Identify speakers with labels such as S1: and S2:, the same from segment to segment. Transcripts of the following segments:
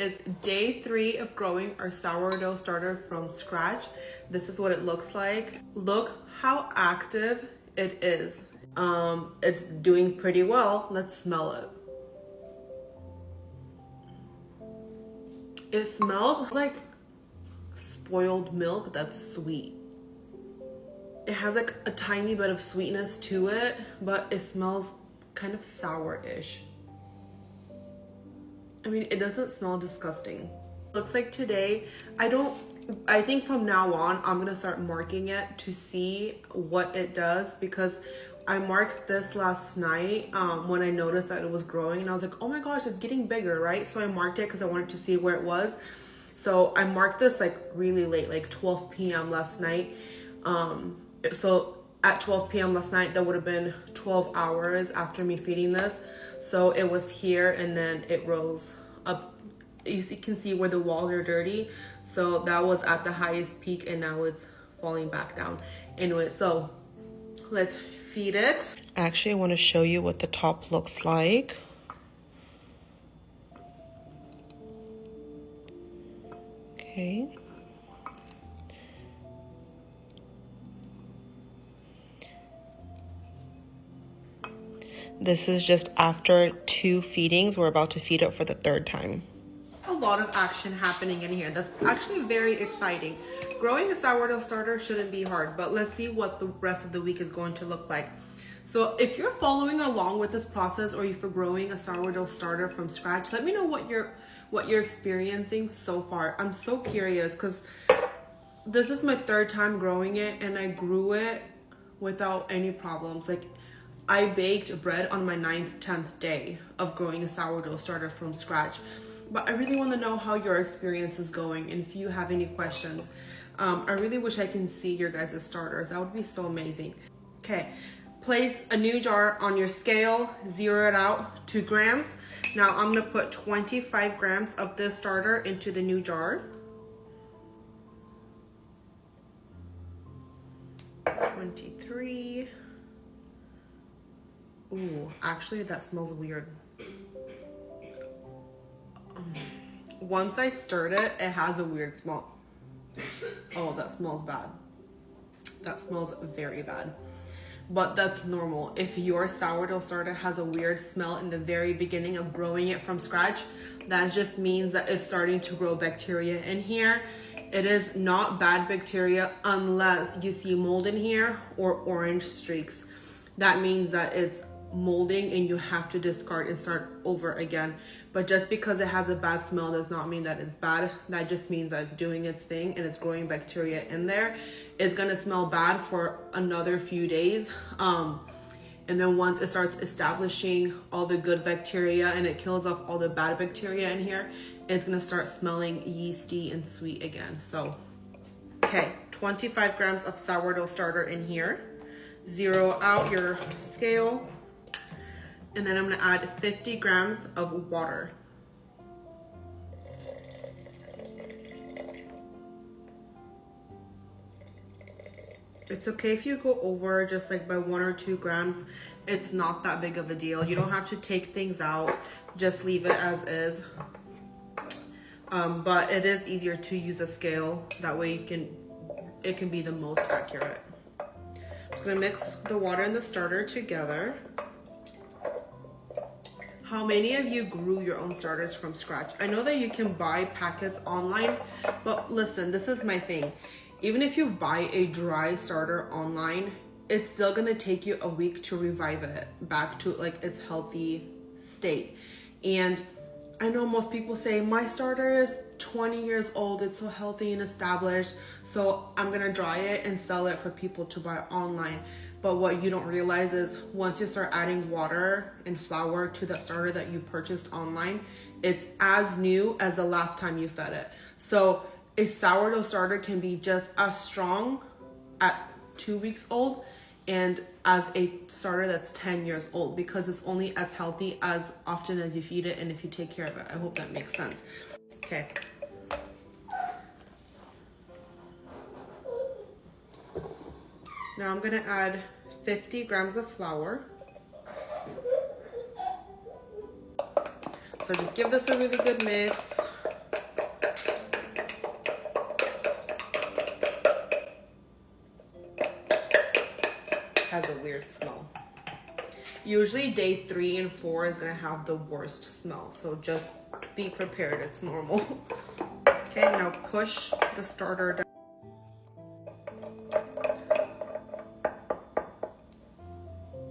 S1: It's day 3 of growing our sourdough starter from scratch. This is what it looks like. Look how active it is. It's doing pretty well. Let's smell it. It smells like spoiled milk that's sweet. It has like a tiny bit of sweetness to it, but it smells kind of sour-ish. I mean, it doesn't smell disgusting. Looks like today, I think from now on, I'm gonna start marking it to see what it does, because I marked this last night when I noticed that it was growing, and I was like, oh my gosh, it's getting bigger, right? So I marked it because I wanted to see where it was. So I marked this like really late, like 12 p.m. last night. So at 12 p.m. last night, that would have been 12 hours after me feeding this. So it was here and then it rose up. You can see where the walls are dirty. So that was at the highest peak and now it's falling back down. Anyway, so let's feed it. Actually, I want to show you what the top looks like. Okay. This is just after 2 feedings. We're about to feed it for the 3rd time. A lot of action happening in here. That's actually very exciting. Growing a sourdough starter shouldn't be hard, but let's see what the rest of the week is going to look like. So if you're following along with this process, or if you're growing a sourdough starter from scratch, let me know what you're experiencing so far. I'm so curious because this is my 3rd time growing it, and I grew it without any problems. Like, I baked bread on my 9th, 10th day of growing a sourdough starter from scratch. But I really want to know how your experience is going, and if you have any questions. I really wish I can see your guys' starters. That would be so amazing. Okay, place a new jar on your scale, zero it out, 2 grams. Now I'm gonna put 25 grams of this starter into the new jar. 23. Ooh, actually that smells weird. Once I stirred it, it has a weird smell. Oh, that smells bad. That smells very bad. But that's normal. If your sourdough starter has a weird smell in the very beginning of growing it from scratch, that just means that it's starting to grow bacteria in here. It is not bad bacteria unless you see mold in here or orange streaks. That means that it's molding and you have to discard and start over again. But just because it has a bad smell does not mean that it's bad. That just means that it's doing its thing and it's growing bacteria in there. It's gonna smell bad for another few days, and then once it starts establishing all the good bacteria and it kills off all the bad bacteria in here, it's gonna start smelling yeasty and sweet again. So okay, 25 grams of sourdough starter in here. Zero out your scale. And then I'm gonna add 50 grams of water. It's okay if you go over just like by 1 or 2 grams. It's not that big of a deal. You don't have to take things out, just leave it as is. But it is easier to use a scale. That way it can be the most accurate. I'm just gonna mix the water and the starter together. How many of you grew your own starters from scratch? I know that you can buy packets online, but listen, this is my thing. Even if you buy a dry starter online, it's still gonna take you a week to revive it back to like its healthy state. And I know most people say, my starter is 20 years old, it's so healthy and established, so I'm gonna dry it and sell it for people to buy online. But what you don't realize is once you start adding water and flour to the starter that you purchased online, it's as new as the last time you fed it. So a sourdough starter can be just as strong at 2 weeks old and as a starter that's 10 years old, because it's only as healthy as often as you feed it and if you take care of it. I hope that makes sense. Okay. Now I'm gonna add 50 grams of flour. So just give this a really good mix. a weird smell. Usually day 3 and 4 is gonna have the worst smell, so just be prepared, it's normal. Okay, now push the starter down.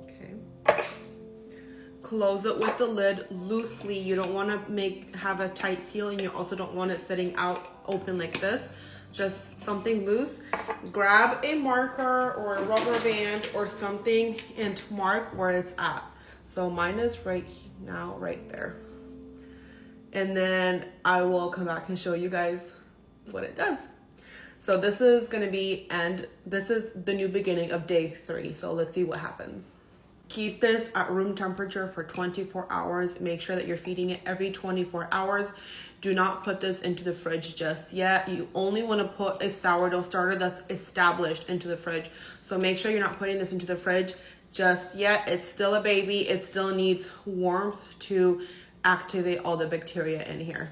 S1: Okay. Close it with the lid loosely. You don't wanna have a tight seal, and you also don't want it sitting out open like this. Just something loose. Grab a marker or a rubber band or something and mark where it's at. So mine is right now, right there. And then I will come back and show you guys what it does. So this is gonna be, this is the new beginning of day 3. So let's see what happens. Keep this at room temperature for 24 hours. Make sure that you're feeding it every 24 hours. Do not put this into the fridge just yet. You only want to put a sourdough starter that's established into the fridge. So make sure you're not putting this into the fridge just yet. It's still a baby. It still needs warmth to activate all the bacteria in here.